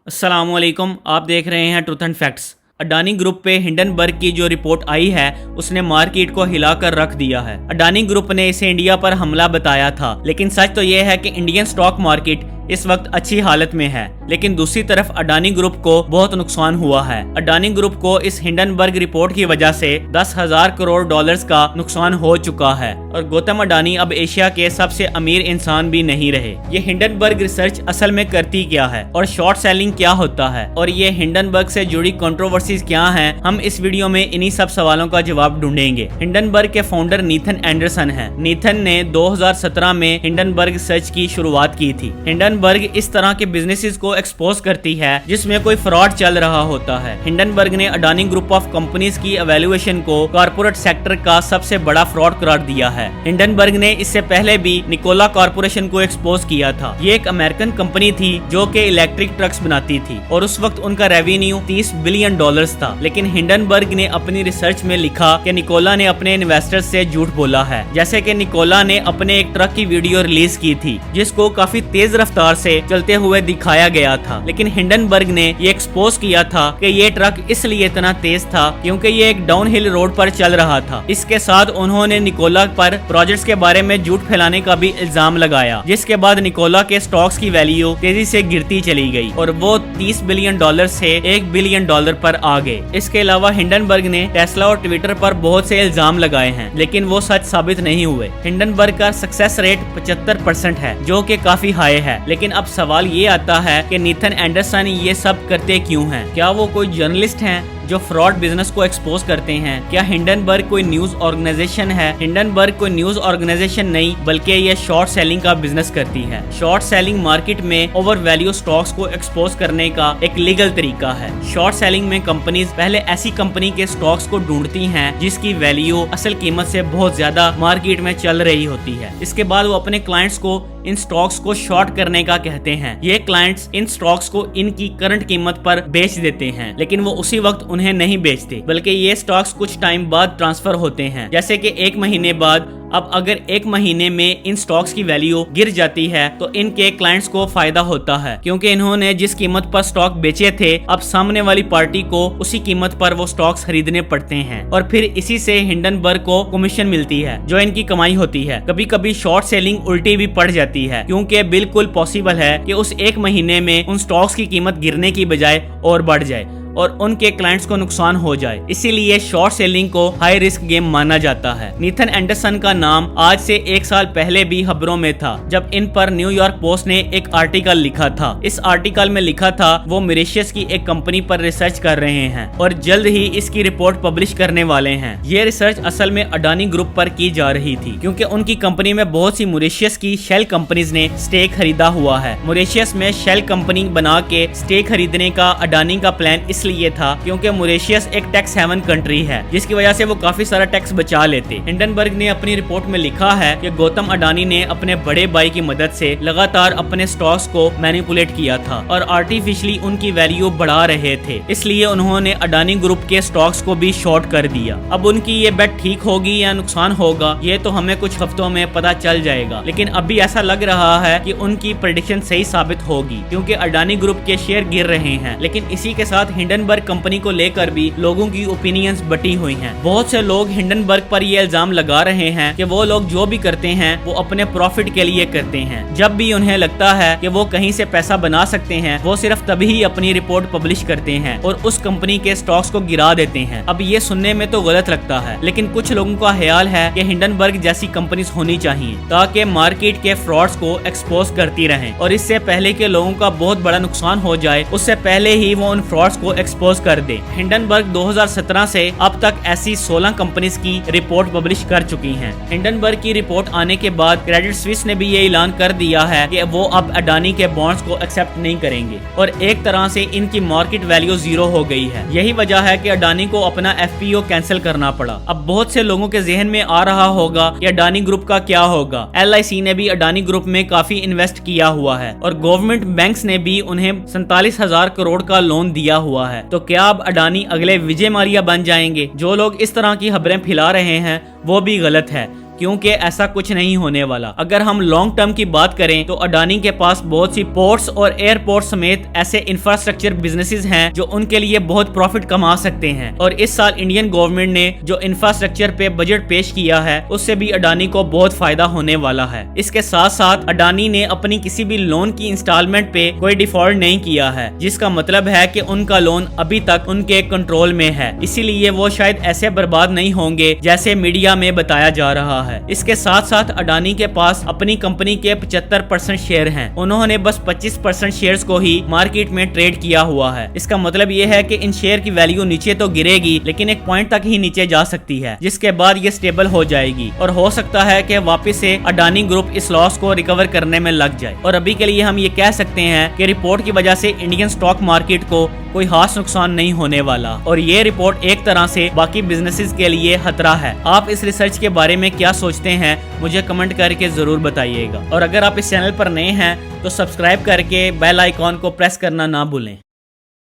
अस्सलाम वालेकुम, आप देख रहे हैं truth and facts. Adani group पे हिंडनबर्ग की जो रिपोर्ट आई है उसने मार्केट को हिलाकर रख दिया है। अडानी ग्रुप ने इसे इंडिया पर हमला बताया था, लेकिन सच तो यह है कि इंडियन स्टॉक मार्केट इस वक्त अच्छी हालत में है, लेकिन दूसरी तरफ अडानी ग्रुप को बहुत नुकसान हुआ है। अडानी ग्रुप को इस हिंडनबर्ग रिपोर्ट की वजह से 10,000 करोड़ डॉलर्स का नुकसान हो चुका है और गौतम अडानी अब एशिया के सबसे अमीर इंसान भी नहीं रहे। ये हिंडनबर्ग रिसर्च असल में करती क्या है और शॉर्ट सेलिंग क्या होता है और ये हिंडनबर्ग से जुड़ी कंट्रोवर्सीज क्या हैं, हम इस वीडियो में इन्हीं सब सवालों का जवाब ढूंढेंगे। हिंडनबर्ग के फाउंडर नीथन एंडरसन हैं। नीथन ने 2017 में हिंडनबर्ग रिसर्च की शुरुआत की थी। हिंडनबर्ग इस तरह के बिजनेसेस को एक्सपोज करती है जिसमें कोई फ्रॉड चल रहा होता है। हिंडनबर्ग ने अडानी ग्रुप ऑफ कंपनीज की एवेल्युएशन को कॉर्पोरेट सेक्टर का सबसे बड़ा फ्रॉड करार दिया है। हिंडनबर्ग ने इससे पहले भी निकोला कॉर्पोरेशन को एक्सपोज किया था। ये एक अमेरिकन कंपनी थी जो कि इलेक्ट्रिक ट्रक्स बनाती थी और उस वक्त उनका रेवेन्यू $30 बिलियन था, लेकिन हिंडनबर्ग ने अपनी रिसर्च में लिखा कि निकोला ने अपने इन्वेस्टर्स से झूठ बोला है। जैसे कि निकोला ने अपने एक ट्रक की वीडियो रिलीज की थी जिसको काफी तेज रफ्तार से चलते हुए दिखाया गया था, लेकिन हिंडनबर्ग ने ये एक्सपोज किया था कि ये ट्रक इसलिए इतना तेज था क्योंकि ये एक डाउनहिल रोड पर चल रहा था। इसके साथ उन्होंने निकोला पर प्रोजेक्ट्स के बारे में झूठ फैलाने का भी इल्जाम लगाया, जिसके बाद निकोला के स्टॉक्स की वैल्यू तेजी से गिरती चली गई और वो $30 बिलियन से $1 बिलियन पर आ गए। इसके अलावा हिंडनबर्ग ने टेस्ला और ट्विटर पर बहुत से इल्जाम लगाए हैं, लेकिन वो सच साबित नहीं हुए। हिंडनबर्ग का सक्सेस रेट 75% है, जो कि काफी हाई है, लेकिन अब सवाल ये आता है कि नीथन एंडरसन ये सब करते क्यों हैं? क्या वो कोई जर्नलिस्ट हैं जो फ्रॉड बिजनेस को एक्सपोज करते हैं? क्या हिंडनबर्ग कोई न्यूज ऑर्गेनाइजेशन है? हिंडनबर्ग कोई न्यूज ऑर्गेनाइजेशन नहीं, बल्कि ये शॉर्ट सेलिंग का बिजनेस करती है। शॉर्ट सेलिंग मार्केट में ओवर वैल्यू स्टॉक्स को एक्सपोज करने का एक लीगल तरीका है। शॉर्ट सेलिंग में कंपनीज पहले ऐसी कंपनी के स्टॉक्स को ढूंढती हैं जिसकी वैल्यू असल कीमत से बहुत ज्यादा मार्केट में चल रही होती है। इसके बाद वो अपने क्लाइंट्स को इन स्टॉक्स को शॉर्ट करने का कहते हैं। ये क्लाइंट्स इन स्टॉक्स को इनकी करंट कीमत पर बेच देते हैं, लेकिन वो उसी वक्त उन्हें नहीं बेचते, बल्कि ये स्टॉक्स कुछ टाइम बाद ट्रांसफर होते हैं, जैसे कि 1 महीने बाद। अब अगर 1 महीने में इन स्टॉक्स की वैल्यू गिर जाती है तो इनके क्लाइंट्स को फायदा होता है, क्योंकि इन्होंने जिस कीमत पर स्टॉक बेचे थे अब सामने वाली पार्टी को उसी कीमत पर वो स्टॉक्स खरीदने पड़ते हैं और फिर इसी से हिंडनबर्ग को कमीशन मिलती है जो इनकी कमाई होती है। कभी कभी शॉर्ट सेलिंग उल्टी भी पड़ जाती है, क्योंकि बिल्कुल पॉसिबल है कि उस 1 महीने में उन स्टॉक्स की कीमत गिरने की बजाय और बढ़ जाए और उनके क्लाइंट्स को नुकसान हो जाए। इसीलिए शॉर्ट सेलिंग को हाई रिस्क गेम माना जाता है। नीथन एंडरसन का नाम आज से 1 साल पहले भी खबरों में था, जब इन पर न्यूयॉर्क पोस्ट ने एक आर्टिकल लिखा था। इस आर्टिकल में लिखा था वो मॉरिशस की एक कंपनी पर रिसर्च कर रहे हैं और जल्द ही इसकी रिपोर्ट पब्लिश करने वाले हैं। ये रिसर्च असल में अडानी ग्रुप पर की जा रही थी, क्योंकि उनकी कंपनी में बहुत सी मॉरिशस की शेल कंपनीज ने स्टेक खरीदा हुआ है। मॉरिशस में शेल कंपनी बना के स्टेक खरीदने का अडानी का प्लान इसलिए था क्योंकि मॉरिशस एक टैक्स हेवन कंट्री है, जिसकी वजह से वो काफी सारा टैक्स बचा लेते। हिंडनबर्ग ने अपनी रिपोर्ट में लिखा है कि गौतम अडानी ने अपने बड़े भाई की मदद से लगातार अपने स्टॉक्स को मैनिपुलेट किया था और आर्टिफिशियली उनकी वैल्यू बढ़ा रहे थे, इसलिए उन्होंने अडानी ग्रुप के स्टॉक्स को भी शॉर्ट कर दिया। अब उनकी ये बेट ठीक होगी या नुकसान होगा ये तो हमें कुछ हफ्तों में पता चल जाएगा, लेकिन अभी ऐसा लग रहा है कि उनकी प्रेडिक्शन सही साबित होगी, क्योंकि अडानी ग्रुप के शेयर गिर रहे हैं। लेकिन इसी के साथ हिंडनबर्ग कंपनी को लेकर भी लोगों की ओपिनियंस बटी हुई हैं। बहुत से लोग हिंडनबर्ग पर ये इल्जाम लगा रहे हैं कि वो लोग जो भी करते हैं वो अपने प्रॉफिट के लिए करते हैं। जब भी उन्हें लगता है कि वो कहीं से पैसा बना सकते हैं वो सिर्फ तभी ही अपनी रिपोर्ट पब्लिश करते हैं और उस कंपनी के स्टॉक्स को गिरा देते हैं। अब ये सुनने में तो गलत लगता है, लेकिन कुछ लोगों का ख्याल है कि हिंडनबर्ग जैसी कंपनीज होनी चाहिए ताकि मार्केट के फ्रॉड्स को एक्सपोज करती रहें और इससे पहले के लोगों का बहुत बड़ा नुकसान हो जाए उससे पहले ही वो उन फ्रॉड्स को एक्सपोज कर दे। हिंडनबर्ग 2017 से अब तक ऐसी 16 कंपनीज की रिपोर्ट पब्लिश कर चुकी हैं। हिंडनबर्ग की रिपोर्ट आने के बाद क्रेडिट स्विस ने भी ये ऐलान कर दिया है कि वो अब अडानी के बॉन्ड्स को एक्सेप्ट नहीं करेंगे और एक तरह से इनकी मार्केट वैल्यू 0 हो गई है। यही वजह है कि अडानी को अपना FPO कैंसिल करना पड़ा। अब बहुत से लोगों के जहन में आ रहा होगा कि अडानी ग्रुप का क्या होगा। LIC ने भी अडानी ग्रुप में काफी इन्वेस्ट किया हुआ है और गवर्नमेंट बैंक्स ने भी उन्हें 47,000 करोड़ का लोन दिया हुआ है। तो क्या अब अडानी अगले विजय माल्या बन जाएंगे? जो लोग इस तरह की खबरें फैला रहे हैं वो भी गलत है, क्योंकि ऐसा कुछ नहीं होने वाला। अगर हम लॉन्ग टर्म की बात करें तो अडानी के पास बहुत सी पोर्ट्स और एयरपोर्ट समेत ऐसे इंफ्रास्ट्रक्चर बिजनेसेस हैं जो उनके लिए बहुत प्रॉफिट कमा सकते हैं। और इस साल इंडियन गवर्नमेंट ने जो इंफ्रास्ट्रक्चर पे बजट पेश किया है उससे भी अडानी को बहुत फायदा होने वाला है। इसके साथ साथ अडानी ने अपनी किसी भी लोन की इंस्टॉलमेंट पे कोई डिफॉल्ट नहीं किया है, जिसका मतलब है कि उनका लोन अभी तक उनके कंट्रोल में है, इसीलिए वो शायद ऐसे बर्बाद नहीं होंगे जैसे मीडिया में बताया जा रहा है। इसके साथ साथ अडानी के पास अपनी कंपनी के 75% शेयर हैं। उन्होंने बस 25% शेयर्स को ही मार्केट में ट्रेड किया हुआ है। इसका मतलब ये है कि इन शेयर की वैल्यू नीचे तो गिरेगी लेकिन एक पॉइंट तक ही नीचे जा सकती है, जिसके बाद ये स्टेबल हो जाएगी और हो सकता है कि वापस से अडानी ग्रुप इस लॉस को रिकवर करने में लग जाए। और अभी के लिए हम ये कह सकते हैं कि रिपोर्ट की वजह से इंडियन स्टॉक मार्केट को कोई खास नुकसान नहीं होने वाला और ये रिपोर्ट एक तरह से बाकी बिजनेसेस के लिए खतरा है। आप इस रिसर्च के बारे में क्या सोचते हैं मुझे कमेंट करके जरूर बताइएगा। और अगर आप इस चैनल पर नए हैं तो सब्सक्राइब करके बेल आइकॉन को प्रेस करना ना भूलें।